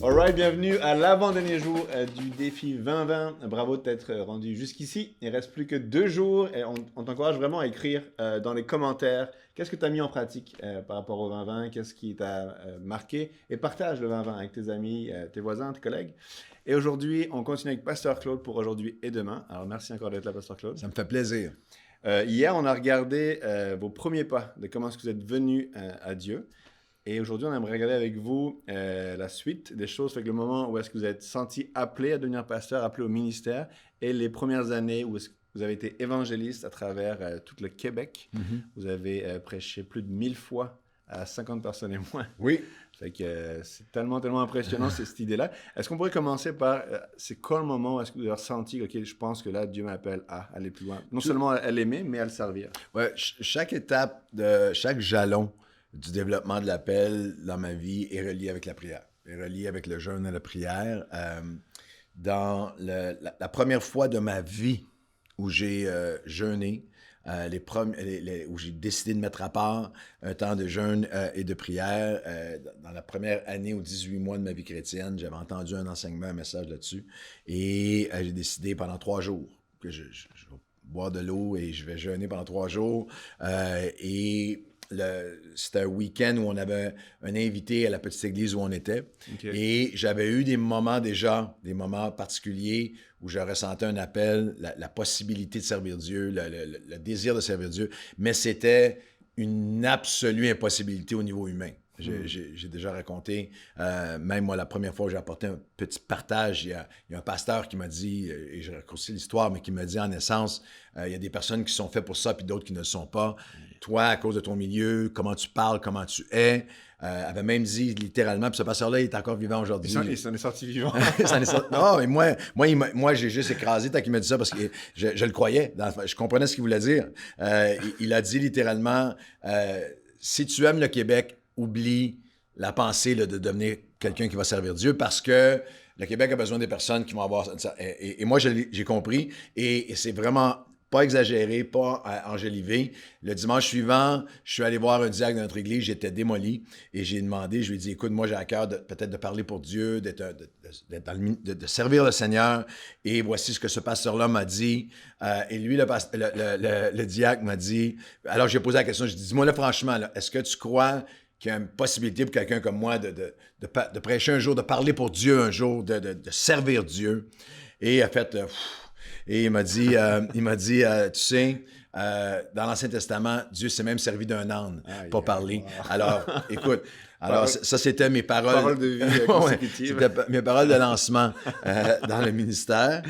Alright, bienvenue à l'avant-dernier jour du défi 2020. Bravo d'être rendu jusqu'ici. Il ne reste plus que 2 jours et on t'encourage vraiment à écrire dans les commentaires qu'est-ce que tu as mis en pratique par rapport au 2020, qu'est-ce qui t'a marqué et partage le 2020 avec tes amis, tes voisins, tes collègues. Et aujourd'hui, on continue avec Pasteur Claude pour aujourd'hui et demain. Alors merci encore d'être là, Pasteur Claude. Ça me fait plaisir. Hier, on a regardé vos premiers pas de comment est-ce que vous êtes venu à Dieu. Et aujourd'hui, on aimerait regarder avec vous la suite des choses, fait que le moment où est-ce que vous êtes senti appelé à devenir pasteur, appelé au ministère, et les premières années où est-ce que vous avez été évangéliste à travers tout le Québec. Vous avez prêché plus de 1000 fois à 50 personnes et moins. Oui. Fait que c'est tellement impressionnant cette idée-là. Est-ce qu'on pourrait commencer par, c'est quoi le moment où est-ce que vous avez ressenti, OK, je pense que là, Dieu m'appelle à aller plus loin. Non seulement à l'aimer, mais à le servir. Ouais, chaque étape, chaque jalon du développement de l'appel dans ma vie est relié avec la prière, est relié avec le jeûne et la prière. Dans la première fois de ma vie où j'ai jeûné, où j'ai décidé de mettre à part un temps de jeûne et de prière, dans la première année aux 18 mois de ma vie chrétienne, j'avais entendu un enseignement, un message là-dessus, et j'ai décidé pendant 3 jours que je vais boire de l'eau et je vais jeûner pendant 3 jours. C'était un week-end où on avait un invité à la petite église où on était. Okay. Et j'avais eu des moments particuliers où je ressentais un appel, la possibilité de servir Dieu, le désir de servir Dieu, mais c'était une absolue impossibilité au niveau humain. J'ai déjà raconté, même moi, la première fois où j'ai apporté un petit partage, il y a un pasteur qui m'a dit, et je raccourcis l'histoire, mais qui m'a dit en essence, il y a des personnes qui sont faites pour ça, puis d'autres qui ne le sont pas. Toi, à cause de ton milieu, comment tu parles, comment tu es, avait même dit littéralement, puis ce pasteur-là, il est encore vivant aujourd'hui. Il s'en est sorti vivant. Non, mais moi, j'ai juste écrasé tant qu'il m'a dit ça, parce que je le croyais, je comprenais ce qu'il voulait dire. Il a dit littéralement, si tu aimes le Québec, oublie la pensée là, de devenir quelqu'un qui va servir Dieu, parce que le Québec a besoin des personnes qui vont avoir ça. Et moi, j'ai compris, et c'est vraiment pas exagéré, pas enjolivé. Le dimanche suivant, je suis allé voir un diacre de notre église, j'étais démoli, et j'ai demandé, je lui ai dit, écoute, moi j'ai à cœur peut-être de parler pour Dieu, de servir le Seigneur, et voici ce que ce pasteur-là m'a dit. Et lui, le diacre m'a dit, alors j'ai posé la question, j'ai dit, dis-moi là franchement, là, est-ce que tu crois qu'il y a une possibilité pour quelqu'un comme moi de prêcher un jour, de parler pour Dieu un jour, de servir Dieu? Et il a fait... Et il m'a dit, tu sais, dans l'Ancien Testament, Dieu s'est même servi d'un âne pour parler. Wow. Alors, écoute, ça c'était mes paroles. Paroles de vie consécutives. C'était mes paroles de lancement dans le ministère.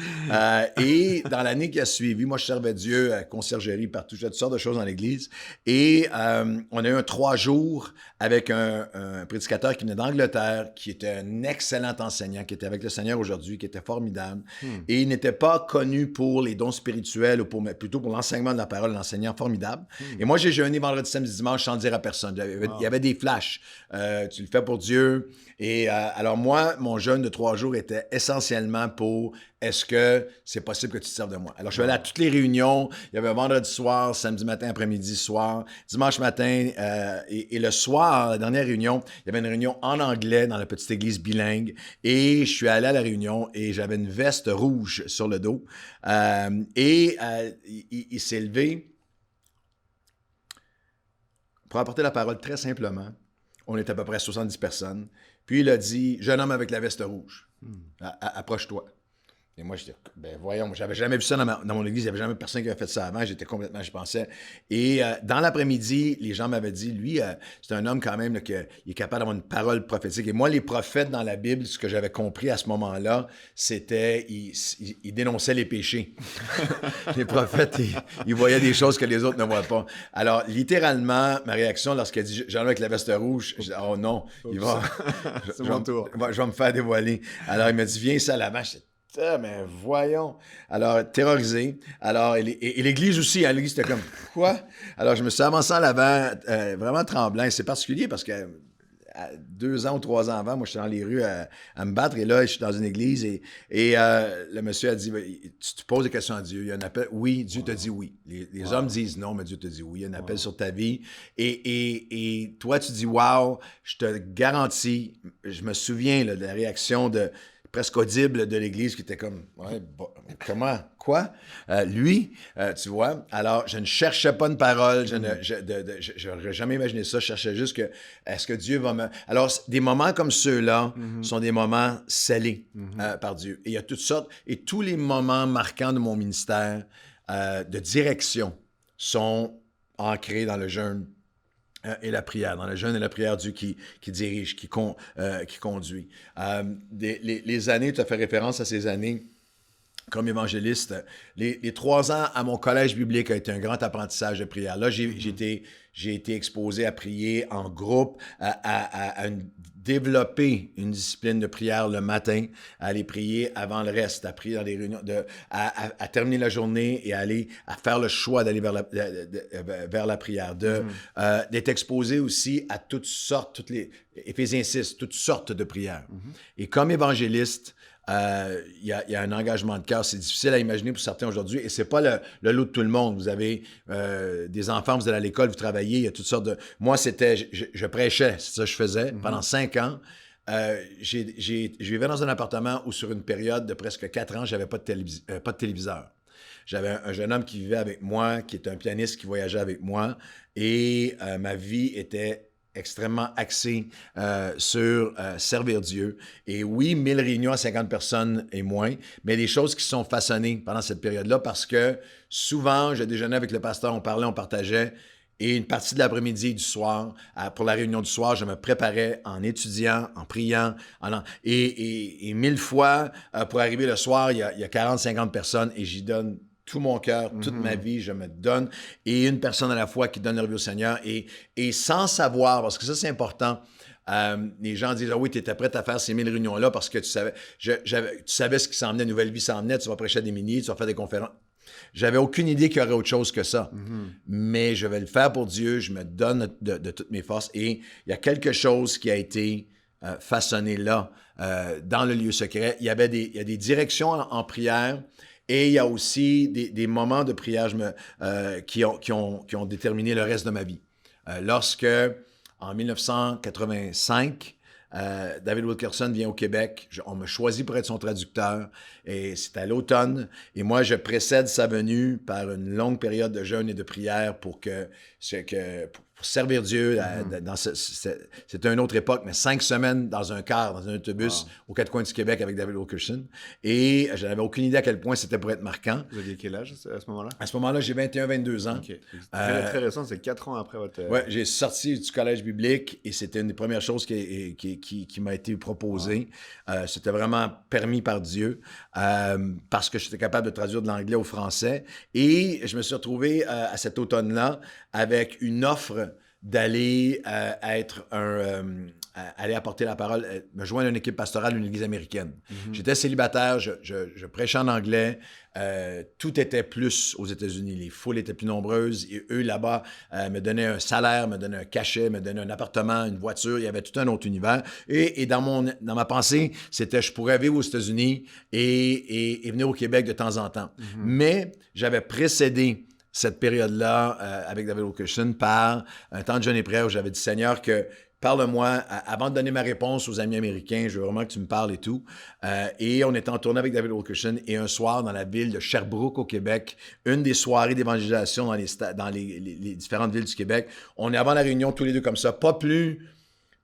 Et dans l'année qui a suivi, moi, je servais Dieu à conciergerie partout, j'ai toutes sortes de choses dans l'Église. Et on a eu 3 jours avec un prédicateur qui venait d'Angleterre, qui était un excellent enseignant, qui était avec le Seigneur aujourd'hui, qui était formidable. Et il n'était pas connu pour les dons spirituels, mais plutôt pour l'enseignement de la parole, l'enseignant formidable. Et moi, j'ai jeûné vendredi, samedi, dimanche sans dire à personne. Il y avait des flashs. Tu le fais pour Dieu. Et alors moi, mon jeûne de 3 jours était essentiellement pour est-ce que c'est possible que tu te serves de moi? Alors je suis allé à toutes les réunions. Il y avait vendredi soir, samedi matin, après-midi, soir, dimanche matin. Et le soir, la dernière réunion, il y avait une réunion en anglais dans la petite église bilingue. Et je suis allé à la réunion et j'avais une veste rouge sur le dos. Il s'est levé pour apporter la parole très simplement. On était à peu près 70 personnes. Puis il a dit, jeune homme avec la veste rouge, approche-toi. Et moi, je dis, ben voyons, j'avais jamais vu ça dans mon église, il n'y avait jamais personne qui avait fait ça avant, j'étais complètement, je pensais. Et dans l'après-midi, les gens m'avaient dit, lui, c'est un homme quand même là, qui est capable d'avoir une parole prophétique. Et moi, les prophètes dans la Bible, ce que j'avais compris à ce moment-là, c'était, ils dénonçaient les péchés. Les prophètes, ils voyaient des choses que les autres ne voient pas. Alors, littéralement, ma réaction lorsqu'il a dit, jeune homme avec la veste rouge, je dis, oh non, il va... C'est mon tour. Je vais me faire dévoiler. Alors, il m'a dit, viens ici à l'avant. Mais voyons. Alors, terrorisé. Alors, et l'église aussi, hein, l'église était comme, quoi? Alors, je me suis avancé en l'avant, vraiment tremblant. C'est particulier parce que 2 ans ou 3 ans avant, moi, j'étais dans les rues à me battre. Et là, je suis dans une église et le monsieur a dit, tu poses des questions à Dieu. Il y a un appel. Oui, Dieu te dit oui. Les hommes disent non, mais Dieu te dit oui. Il y a un appel sur ta vie. Et toi, tu dis, wow, je te garantis, je me souviens là, de la réaction presque audible de l'Église qui était comme, ouais, bon, comment, quoi? Lui, tu vois, alors je ne cherchais pas une parole, je n'aurais jamais imaginé ça, je cherchais juste que, est-ce que Dieu va me... Alors, des moments comme ceux-là sont des moments scellés par Dieu. Et il y a toutes sortes, et tous les moments marquants de mon ministère de direction sont ancrés dans le jeûne et la prière. Dans le jeûne et la prière, Dieu qui dirige, qui conduit. Les années, tu as fait référence à ces années comme évangéliste. Les 3 ans à mon collège biblique a été un grand apprentissage de prière. Là, j'ai été exposé à prier en groupe, à développer une discipline de prière le matin, à aller prier avant le reste, à prier dans des réunions, à terminer la journée et à faire le choix d'aller vers la prière, d'être exposé aussi à toutes sortes, Éphésiens 6, toutes sortes de prières. Et comme évangéliste, il y a un engagement de cœur. C'est difficile à imaginer pour certains aujourd'hui et c'est pas le lot de tout le monde. Vous avez des enfants, vous allez à l'école, vous travaillez, il y a toutes sortes de... Moi, je prêchais, c'est ça que je faisais pendant 5 ans. Je vivais dans un appartement où sur une période de presque 4 ans, j'avais pas de téléviseur. J'avais un jeune homme qui vivait avec moi, qui était un pianiste qui voyageait avec moi et ma vie était extrêmement axé sur servir Dieu. Et oui, 1000 réunions à 50 personnes et moins, mais des choses qui se sont façonnées pendant cette période-là parce que souvent, je déjeunais avec le pasteur, on parlait, on partageait, et une partie de l'après-midi et du soir, pour la réunion du soir, je me préparais en étudiant, en priant, et 1000 fois, pour arriver le soir, il y a 40-50 personnes et j'y donne tout mon cœur, toute ma vie, je me donne. Et une personne à la fois qui donne leur vie au Seigneur. Et sans savoir, parce que ça, c'est important, les gens disent « Ah oui, tu étais prête à faire ces 1000 réunions-là parce que tu savais ce qui s'en venait, Nouvelle Vie s'en venait, tu vas prêcher à des milliers, tu vas faire des conférences. » J'avais aucune idée qu'il y aurait autre chose que ça. Mais je vais le faire pour Dieu, je me donne de toutes mes forces. Et il y a quelque chose qui a été façonné là, dans le lieu secret. Il y a des directions en prière. Et il y a aussi des moments de prière qui ont déterminé le reste de ma vie. Lorsque, en 1985, David Wilkerson vient au Québec, on me choisit pour être son traducteur, et c'est à l'automne, et moi, je précède sa venue par une longue période de jeûne et de prière pour servir Dieu. C'était une autre époque, mais 5 semaines dans un car, dans un autobus, aux 4 coins du Québec avec David Wilkerson. Et je n'avais aucune idée à quel point c'était pour être marquant. Vous aviez quel âge à ce moment-là? À ce moment-là, j'ai 21-22 ans. Okay. Très récent, c'est 4 ans après votre... Oui, j'ai sorti du collège biblique et c'était une des premières choses qui m'a été proposée. C'était vraiment permis par Dieu parce que j'étais capable de traduire de l'anglais au français. Et je me suis retrouvé à cet automne-là avec une offre d'aller aller apporter la parole, me joindre à une équipe pastorale d'une église américaine. J'étais célibataire, je prêchais en anglais, tout était plus aux États-Unis, les foules étaient plus nombreuses, et eux là-bas me donnaient un salaire, me donnaient un cachet, me donnaient un appartement, une voiture, il y avait tout un autre univers. Et dans ma pensée, c'était je pourrais vivre aux États-Unis et venir au Québec de temps en temps. Mais j'avais précédé cette période-là avec David Wilkerson par un temps de jeûne et prière où j'avais dit, Seigneur, que parle-moi, avant de donner ma réponse aux amis américains, je veux vraiment que tu me parles et tout. Et on était en tournée avec David Wilkerson et un soir dans la ville de Sherbrooke au Québec, une des soirées d'évangélisation dans les différentes villes du Québec. On est avant la réunion tous les deux comme ça, pas plus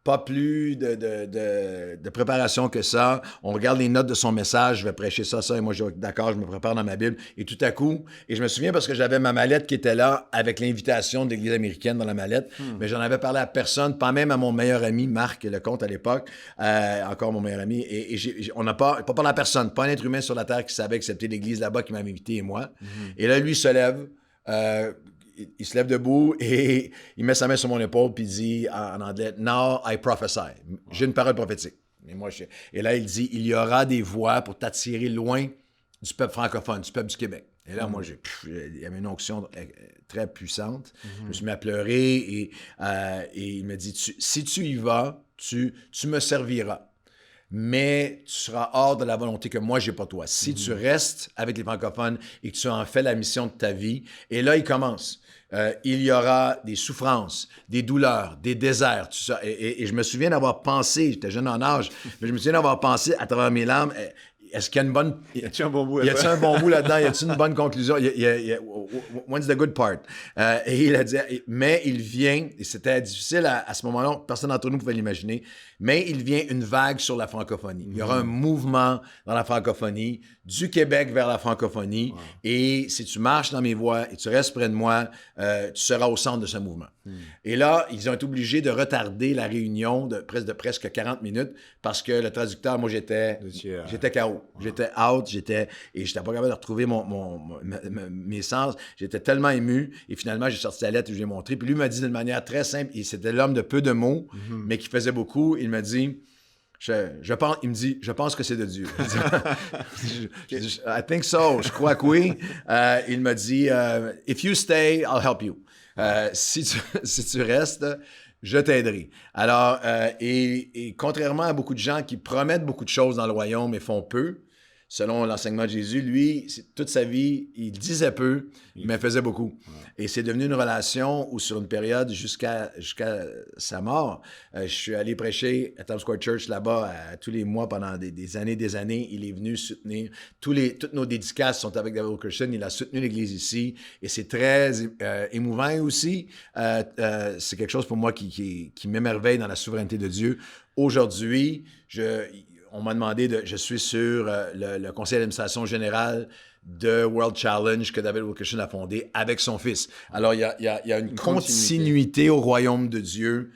de préparation que ça. On regarde les notes de son message, je vais prêcher ça, et moi, d'accord, je me prépare dans ma Bible. Et tout à coup, et je me souviens parce que j'avais ma mallette qui était là avec l'invitation de l'Église américaine dans la mallette, mais j'en avais parlé à personne, pas même à mon meilleur ami, Marc Lecomte à l'époque, encore mon meilleur ami, et on n'a pas parlé à personne, pas un être humain sur la terre qui savait accepter l'Église là-bas qui m'avait invité et moi. Et là, lui se lève, il se lève debout et il met sa main sur mon épaule puis il dit en anglais « Now I prophesy ». J'ai une parole prophétique. Et là, il dit « Il y aura des voix pour t'attirer loin du peuple francophone, du peuple du Québec. Et là, moi, il y avait une onction très puissante. Je me suis mis à pleurer et il me dit, si tu y vas, tu me serviras. Mais tu seras hors de la volonté que moi, j'ai pas toi. Si tu restes avec les francophones et que tu en fais la mission de ta vie, et là, il commence. Il y aura des souffrances, des douleurs, des déserts, tout ça. Et je me souviens d'avoir pensé, j'étais jeune en âge, mais je me souviens d'avoir pensé à travers mes larmes, est-ce qu'il y a une bonne... Y a-t-il un bon bout? Y a-t-il un bon bout là-dedans? Y a-t-il une bonne conclusion? When's the good part? Et il a dit, mais il vient, et c'était difficile à ce moment-là, personne d'entre nous pouvait l'imaginer, mais il vient une vague sur la francophonie. Il y aura un mouvement dans la francophonie, du Québec vers la francophonie, et si tu marches dans mes voies et tu restes près de moi, tu seras au centre de ce mouvement. Et là, ils ont été obligés de retarder la réunion de presque 40 minutes parce que le traducteur, moi, j'étais KO. J'étais out, et j'étais pas capable de retrouver mes sens. J'étais tellement ému, et finalement, j'ai sorti la lettre et je lui ai montré. Puis lui m'a dit d'une manière très simple, et c'était l'homme de peu de mots, mais qui faisait beaucoup. Il m'a dit... il me dit, je pense que c'est de Dieu. I think so. Je crois que oui. Il m'a dit, if you stay, I'll help you. Si tu restes, je t'aiderai. Alors, et contrairement à beaucoup de gens qui promettent beaucoup de choses dans le royaume et font peu, selon l'enseignement de Jésus, lui, toute sa vie, il disait peu, mais faisait beaucoup. Ouais. Et c'est devenu une relation où, sur une période jusqu'à sa mort, je suis allé prêcher à Times Square Church là-bas tous les mois pendant des années. Il est venu soutenir. Toutes nos dédicaces sont avec David Wilkerson. Il a soutenu l'Église ici. Et c'est très émouvant aussi. C'est quelque chose pour moi qui m'émerveille dans la souveraineté de Dieu. Aujourd'hui, on m'a demandé je suis sur le conseil d'administration général de World Challenge que David Wilkerson a fondé avec son fils. Alors, il y a une continuité au royaume de Dieu.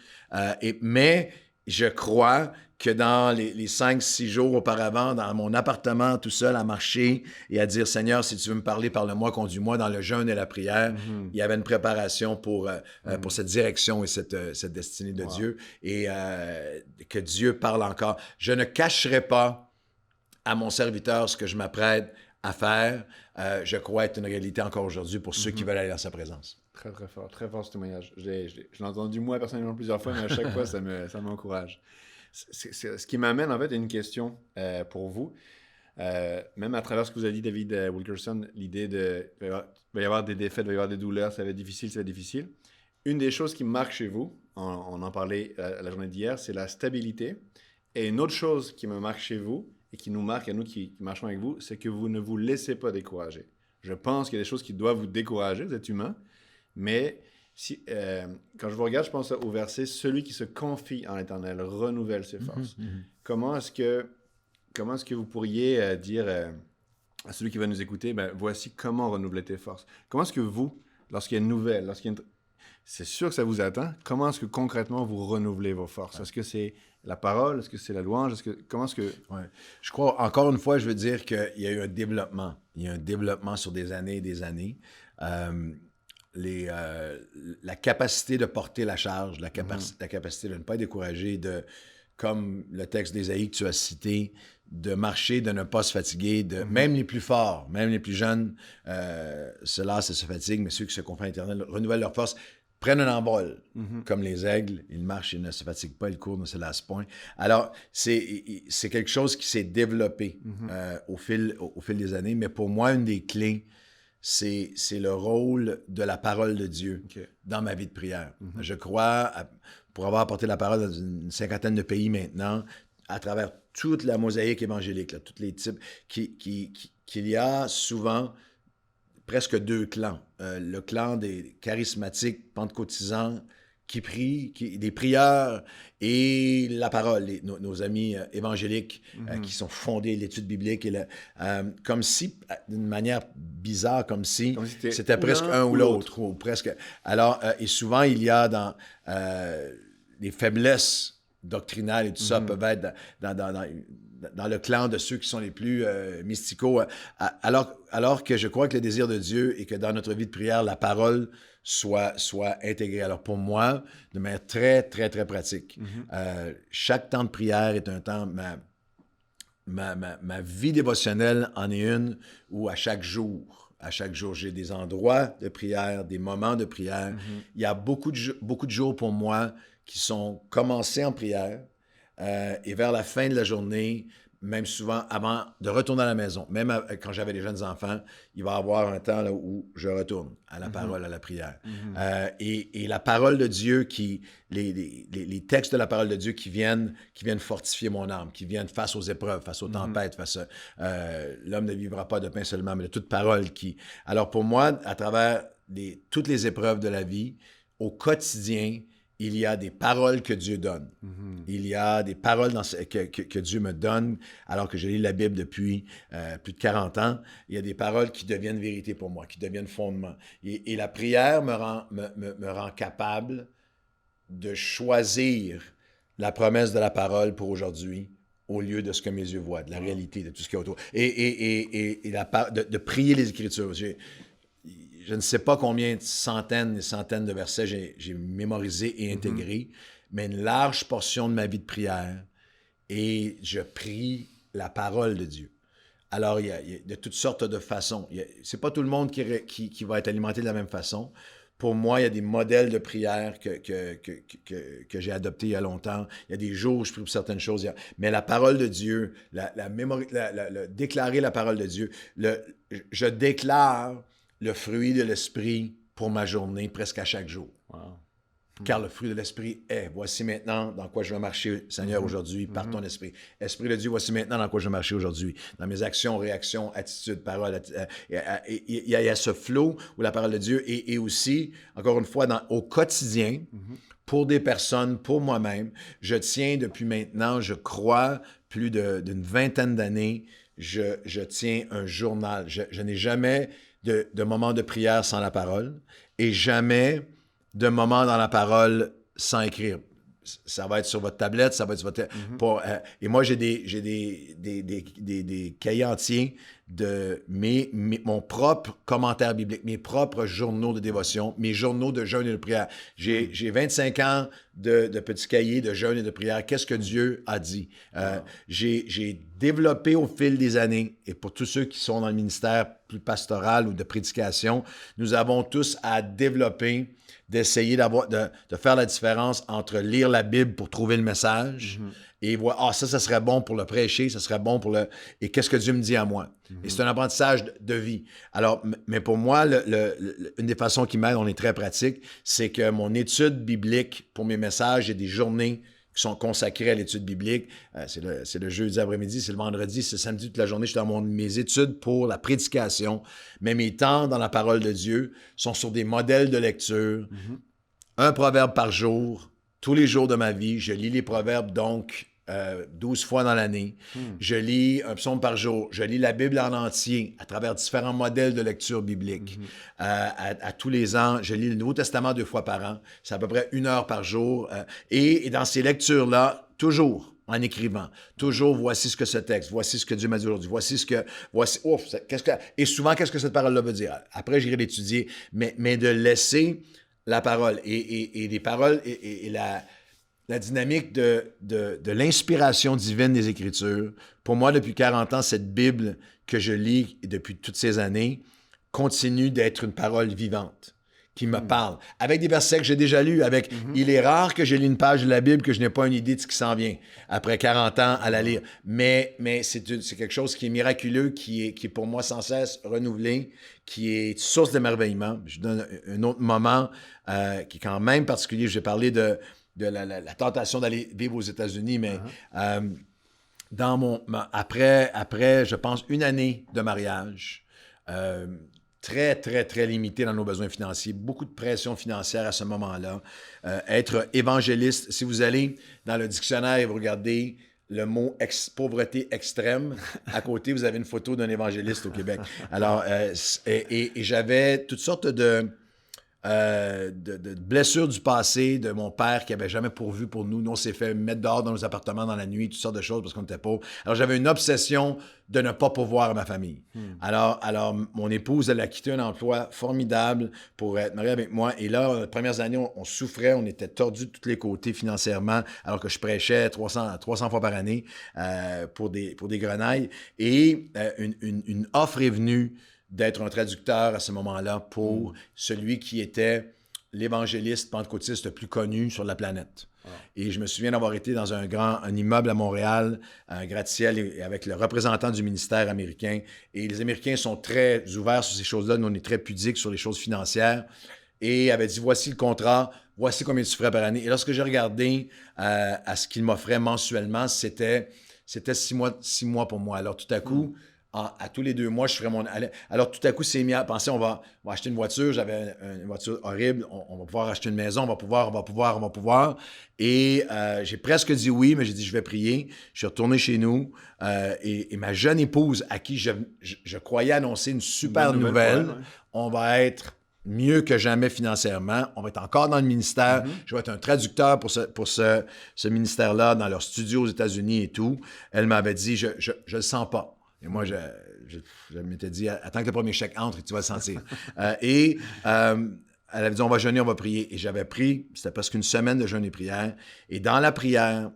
Mais je crois que dans les 5-6 jours auparavant, dans mon appartement, tout seul, à marcher et à dire, Seigneur, si tu veux me parler, parle-moi, conduis-moi dans le jeûne et la prière. Il y avait une préparation pour cette direction et cette destinée de Dieu. Et que Dieu parle encore. Je ne cacherai pas à mon serviteur ce que je m'apprête à faire. Je crois être une réalité encore aujourd'hui pour ceux qui veulent aller dans sa présence. Très, très fort ce témoignage. Je l'ai entendu moi personnellement plusieurs fois, mais à chaque fois, ça m'encourage. Ce qui m'amène en fait à une question pour vous. Même à travers ce que vous avez dit, David Wilkerson, l'idée il va y avoir des défaites, il va y avoir des douleurs, ça va être difficile. Une des choses qui me marque chez vous, on en parlait à la journée d'hier, c'est la stabilité. Et une autre chose qui me marque chez vous, et qui nous marque à nous qui marchons avec vous, c'est que vous ne vous laissez pas décourager. Je pense qu'il y a des choses qui doivent vous décourager, vous êtes humain, mais quand je vous regarde, je pense au verset « Celui qui se confie en l'Éternel renouvelle ses forces ». Comment est-ce que vous pourriez dire à celui qui va nous écouter, voici comment renouveler tes forces. Comment est-ce que vous, lorsqu'il y a une nouvelle, c'est sûr que ça vous attend, comment est-ce que concrètement vous renouvelez vos forces? Est-ce que c'est la parole? Est-ce que c'est la louange? Comment est-ce que... Ouais. Je crois, encore une fois, je veux dire qu'il y a eu un développement. Il y a un développement sur des années et des années. La capacité de porter la charge, la capacité de ne pas être découragé, comme le texte d'Ésaïe que tu as cité, de marcher, de ne pas se fatiguer, même les plus forts, même les plus jeunes, ceux-là, ça se fatigue, mais ceux qui se confient à l'Éternel renouvellent leur force, prennent un envol, comme les aigles, ils marchent, ils ne se fatiguent pas, ils courent, ne se lassent point. Alors, c'est quelque chose qui s'est développé au fil des années, mais pour moi, une des clés, c'est le rôle de la parole de Dieu dans ma vie de prière. Je crois, pour avoir apporté la parole dans une 50aine de pays maintenant, à travers toute la mosaïque évangélique, là, tous les types, qu'il y a souvent presque deux clans. Le clan des charismatiques pentecôtisants qui prient, des prieurs, et la parole, nos amis évangéliques qui sont fondés l'étude biblique, comme si, d'une manière bizarre, comme si c'était presque un ou l'autre, ou presque. Alors, et souvent, il y a dans les faiblesses doctrinales et tout ça peuvent être dans le clan de ceux qui sont les plus mysticaux, alors que je crois que le désir de Dieu est que dans notre vie de prière, la parole soit intégrée. Alors pour moi, de manière très, très, très pratique, chaque temps de prière est un temps, ma vie dévotionnelle en est une où à chaque jour, À chaque jour, j'ai des endroits de prière, des moments de prière. Il y a beaucoup de jours pour moi qui sont commencés en prière et vers la fin de la journée, même souvent avant de retourner à la maison, même quand j'avais des jeunes enfants, il va y avoir un temps là, où je retourne à la parole, à la prière. Et la parole de Dieu, les textes de la parole de Dieu qui viennent fortifier mon âme, qui viennent face aux épreuves, face aux tempêtes, face à l'homme ne vivra pas de pain seulement, mais de toute parole qui... Alors pour moi, à travers toutes les épreuves de la vie, au quotidien, il y a des paroles que Dieu donne. Il y a des paroles que Dieu me donne alors que je lis la Bible depuis plus de 40 ans. Il y a des paroles qui deviennent vérité pour moi, qui deviennent fondement. Et la prière me rend capable de choisir la promesse de la parole pour aujourd'hui au lieu de ce que mes yeux voient, de la réalité, de tout ce qui est autour. Et de prier les Écritures. Je ne sais pas combien de centaines et centaines de versets j'ai mémorisés et intégrés, mais une large portion de ma vie de prière, et je prie la parole de Dieu. Alors, il y a de toutes sortes de façons. C'est pas tout le monde qui va être alimenté de la même façon. Pour moi, il y a des modèles de prière que j'ai adoptés il y a longtemps. Il y a des jours où je prie pour certaines choses. Mais la parole de Dieu, déclarer la parole de Dieu, je déclare le fruit de l'Esprit pour ma journée presque à chaque jour. Wow. Car le fruit de l'Esprit est, voici maintenant dans quoi je vais marcher, Seigneur, aujourd'hui, par ton Esprit. Esprit de Dieu, voici maintenant dans quoi je vais marcher aujourd'hui. Dans mes actions, réactions, attitudes, paroles. Il y a ce flow où la parole de Dieu et aussi, encore une fois, au quotidien, pour des personnes, pour moi-même, je tiens depuis maintenant, je crois, plus d'une vingtaine d'années, je tiens un journal. Je n'ai jamais de moments de prière sans la parole et jamais de moments dans la parole sans écrire. Ça va être sur votre tablette, ça va être sur votre... et moi, j'ai des cahiers entiers de mon propre commentaire biblique, mes propres journaux de dévotion, mes journaux de jeûne et de prière. J'ai 25 ans de petits cahiers de jeûne et de prière. Qu'est-ce que Dieu a dit? J'ai développé au fil des années, et pour tous ceux qui sont dans le ministère plus pastoral ou de prédication, nous avons tous à développer d'essayer de faire la différence entre lire la Bible pour trouver le message et voir, ça serait bon pour le prêcher, ça serait bon pour le... Et qu'est-ce que Dieu me dit à moi? Et c'est un apprentissage de vie. Alors, mais pour moi, une des façons qui m'aide, on est très pratique, c'est que mon étude biblique pour mes messages, j'ai des journées qui sont consacrés à l'étude biblique. C'est le jeudi après-midi, c'est le vendredi, c'est le samedi toute la journée. Je suis dans mes études pour la prédication. Mais mes temps dans la parole de Dieu sont sur des modèles de lecture. Un proverbe par jour, tous les jours de ma vie. Je lis les proverbes, donc, 12 fois dans l'année. Je lis un psaume par jour. Je lis la Bible en entier à travers différents modèles de lecture biblique. À tous les ans, je lis le Nouveau Testament 2 fois par an. C'est à peu près 1 heure par jour. Et dans ces lectures-là, toujours en écrivant, toujours voici ce que ce texte, voici ce que Dieu m'a dit aujourd'hui, et souvent, qu'est-ce que cette parole-là veut dire? Après, j'irai l'étudier, mais de laisser la parole et les paroles et la dynamique de l'inspiration divine des Écritures. Pour moi, depuis 40 ans, cette Bible que je lis depuis toutes ces années continue d'être une parole vivante qui me parle. Avec des versets que j'ai déjà lus, il est rare que je lis une page de la Bible que je n'ai pas une idée de ce qui s'en vient après 40 ans à la lire. Mais c'est quelque chose qui est miraculeux, qui est pour moi sans cesse renouvelé, qui est source d'émerveillement. Je donne un autre moment qui est quand même particulier. J'ai parlé de la tentation d'aller vivre aux États-Unis, mais après, je pense, 1 année de mariage, très, très, très limité dans nos besoins financiers, beaucoup de pression financière à ce moment-là. Être évangéliste, si vous allez dans le dictionnaire et vous regardez le mot pauvreté extrême, à côté, vous avez une photo d'un évangéliste au Québec. Alors, et j'avais toutes sortes de blessures du passé, de mon père qui n'avait jamais pourvu pour nous. Nous, on s'est fait mettre dehors dans nos appartements dans la nuit, toutes sortes de choses parce qu'on était pauvres. Alors, j'avais une obsession de ne pas pourvoir à ma famille. Alors, mon épouse, elle a quitté un emploi formidable pour être mariée avec moi. Et là, les premières années, on souffrait, on était tordus de tous les côtés financièrement, alors que je prêchais 300 fois par année pour des grenailles. Et une offre est venue d'être un traducteur à ce moment-là pour celui qui était l'évangéliste pentecôtiste le plus connu sur la planète. Et je me souviens d'avoir été dans un immeuble à Montréal, un gratte-ciel, et avec le représentant du ministère américain. Et les Américains sont très ouverts sur ces choses-là. Nous, on est très pudiques sur les choses financières. Et il avait dit, voici le contrat, voici combien tu ferais par année. Et lorsque j'ai regardé à ce qu'il m'offrait mensuellement, c'était 6 mois pour moi. Alors tout à coup, à tous les 2 mois, je ferais mon... Alors tout à coup, c'est mis à penser, on va acheter une voiture. J'avais une voiture horrible. On va pouvoir acheter une maison. On va pouvoir. Et j'ai presque dit oui, mais j'ai dit, je vais prier. Je suis retourné chez nous. Et ma jeune épouse, à qui je croyais annoncer une super nouvelle, on va être mieux que jamais financièrement. On va être encore dans le ministère. Je vais être un traducteur pour ce ministère-là, dans leur studio aux États-Unis et tout. Elle m'avait dit, je le sens pas. Et moi, je m'étais dit, attends que le premier chèque entre et tu vas le sentir. Elle avait dit, on va jeûner, on va prier. Et j'avais pris, c'était presque une semaine de jeûne et prière. Et dans la prière,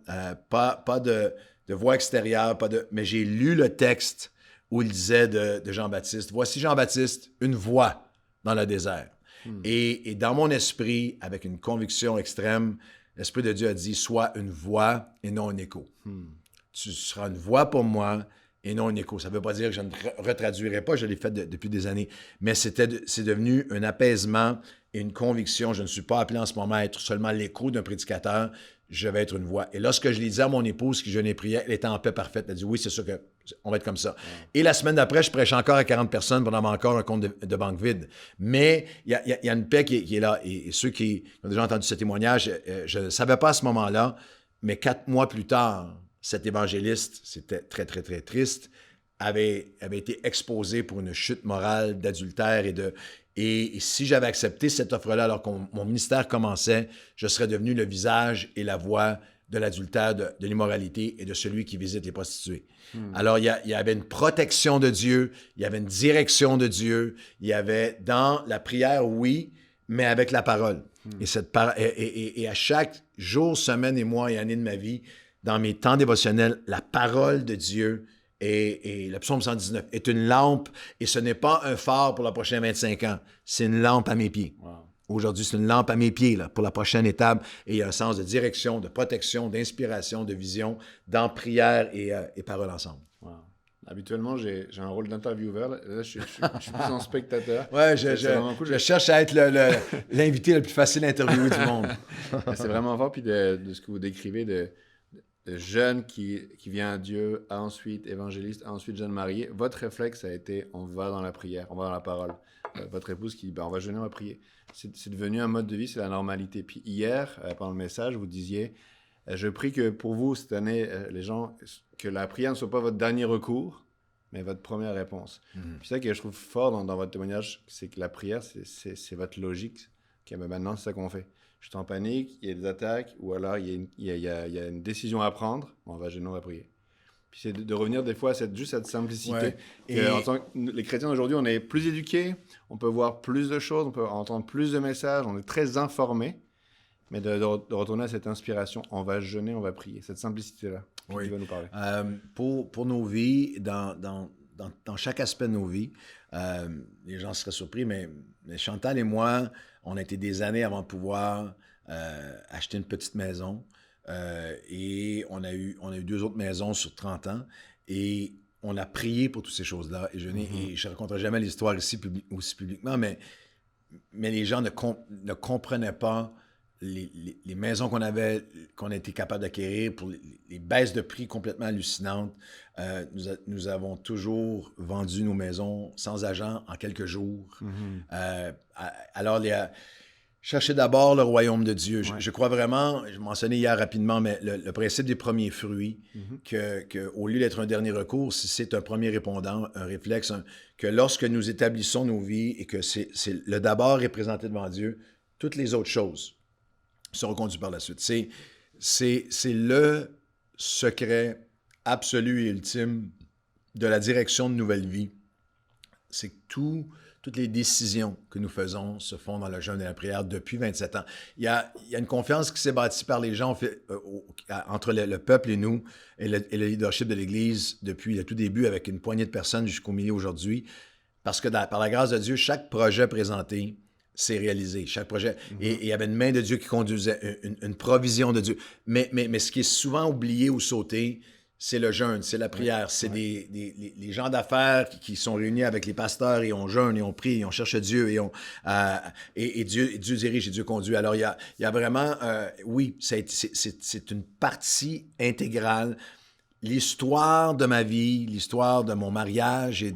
pas de voix extérieure, mais j'ai lu le texte où il disait de Jean-Baptiste, voici Jean-Baptiste, une voix dans le désert. Et dans mon esprit, avec une conviction extrême, l'Esprit de Dieu a dit, sois une voix et non un écho. Tu seras une voix pour moi et non un écho. Ça ne veut pas dire que je ne retraduirai pas, je l'ai fait depuis des années, mais c'est devenu un apaisement et une conviction. Je ne suis pas appelé en ce moment à être seulement l'écho d'un prédicateur, je vais être une voix. Et lorsque je l'ai dit à mon épouse qui jeûnait et priait, elle était en paix parfaite. Elle a dit, oui, c'est sûr qu'on va être comme ça. Et la semaine d'après, je prêchais encore à 40 personnes pour avoir encore un compte de banque vide. Mais il y a une paix qui est là. Et ceux qui ont déjà entendu ce témoignage, je ne savais pas à ce moment-là, mais 4 mois plus tard, cet évangéliste, c'était très, très, très triste, avait été exposé pour une chute morale d'adultère et si j'avais accepté cette offre-là alors que mon ministère commençait, je serais devenu le visage et la voix de l'adultère, de l'immoralité et de celui qui visite les prostituées. Alors, il y avait une protection de Dieu, il y avait une direction de Dieu, il y avait dans la prière, oui, mais avec la parole. Et à chaque jour, semaine et mois et année de ma vie, dans mes temps dévotionnels, la parole de Dieu et le psaume 119 est une lampe et ce n'est pas un phare pour les prochains 25 ans, c'est une lampe à mes pieds. Wow. Aujourd'hui, c'est une lampe à mes pieds là, pour la prochaine étape et il y a un sens de direction, de protection, d'inspiration, de vision dans prière et parole ensemble. Wow. Habituellement, j'ai un rôle d'intervieweur. Là, je suis plus en spectateur. Ouais, je cherche à être l'invité le plus facile à interviewer du monde. C'est vraiment fort. Puis de ce que vous décrivez de jeune qui vient à Dieu, à ensuite évangéliste, à ensuite jeune marié, votre réflexe a été on va dans la prière, on va dans la parole. Votre épouse qui dit on va jeûner, on va prier. C'est devenu un mode de vie, c'est la normalité. Puis hier, pendant le message, vous disiez je prie que pour vous, cette année, les gens, que la prière ne soit pas votre dernier recours, mais votre première réponse. Puis ça que je trouve fort dans votre témoignage, c'est que la prière, c'est votre logique. Okay, mais maintenant, c'est ça qu'on fait. Je suis en panique, il y a des attaques, ou alors il y a une décision à prendre, on va jeûner, on va prier. Puis c'est de revenir des fois à cette simplicité. Ouais. Et en tant que les chrétiens d'aujourd'hui, on est plus éduqués, on peut voir plus de choses, on peut entendre plus de messages, on est très informés, mais de retourner à cette inspiration, on va jeûner, on va prier, cette simplicité-là. Oui. Qui va nous parler. Pour nos vies, dans chaque aspect de nos vies, les gens seraient surpris, mais Chantal et moi, on a été des années avant de pouvoir acheter une petite maison. Et on a eu 2 autres maisons sur 30 ans. Et on a prié pour toutes ces choses-là. Et je ne raconterai jamais l'histoire ici aussi publiquement, mais les gens ne comprenaient pas les maisons qu'on a été capable d'acquérir pour les baisses de prix complètement hallucinantes. Nous avons toujours vendu nos maisons sans agent en quelques jours. Alors, cherchez d'abord le royaume de Dieu. Ouais. Je crois vraiment, je mentionnais hier rapidement, mais le principe des premiers fruits, qu'au lieu d'être un dernier recours, si c'est un premier répondant, un réflexe, que lorsque nous établissons nos vies et que c'est le d'abord est présenté devant Dieu, toutes les autres choses seront conduites par la suite. C'est le secret absolu et ultime de la direction de nouvelle vie. C'est que toutes les décisions que nous faisons se font dans le jeûne et la prière depuis 27 ans. Il y a une confiance qui s'est bâtie par les gens entre le peuple et nous et le leadership de l'Église depuis le tout début avec une poignée de personnes jusqu'au milieu aujourd'hui. Parce que par la grâce de Dieu, chaque projet présenté, c'est réalisé. Chaque projet. Et il y avait une main de Dieu qui conduisait, une provision de Dieu. Mais ce qui est souvent oublié ou sauté, c'est le jeûne, c'est la prière, c'est les gens d'affaires qui sont réunis avec les pasteurs et on jeûne et on prie et on cherche Dieu et Dieu dirige et Dieu conduit. Alors, il y a vraiment, oui, c'est une partie intégrale. L'histoire de ma vie, l'histoire de mon mariage et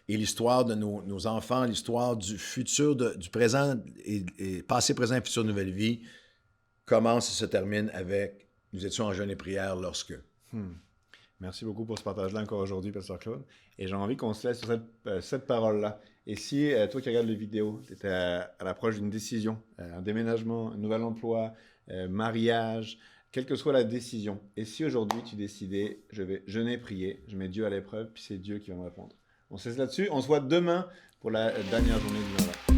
l'histoire de nos enfants, l'histoire du futur, du présent, et passé, présent et futur nouvelle vie, commence et se termine avec « Nous étions en jeûne et prière lorsque... » Merci beaucoup pour ce partage-là encore aujourd'hui, Pasteur Claude. Et j'ai envie qu'on se laisse sur cette parole-là. Et si toi qui regardes les vidéos, tu étais à l'approche d'une décision, un déménagement, un nouvel emploi, mariage, quelle que soit la décision, et si aujourd'hui tu décidais, je vais jeûner, prier, je mets Dieu à l'épreuve, puis c'est Dieu qui va me répondre. On se laisse là-dessus. On se voit demain pour la dernière journée du Nova.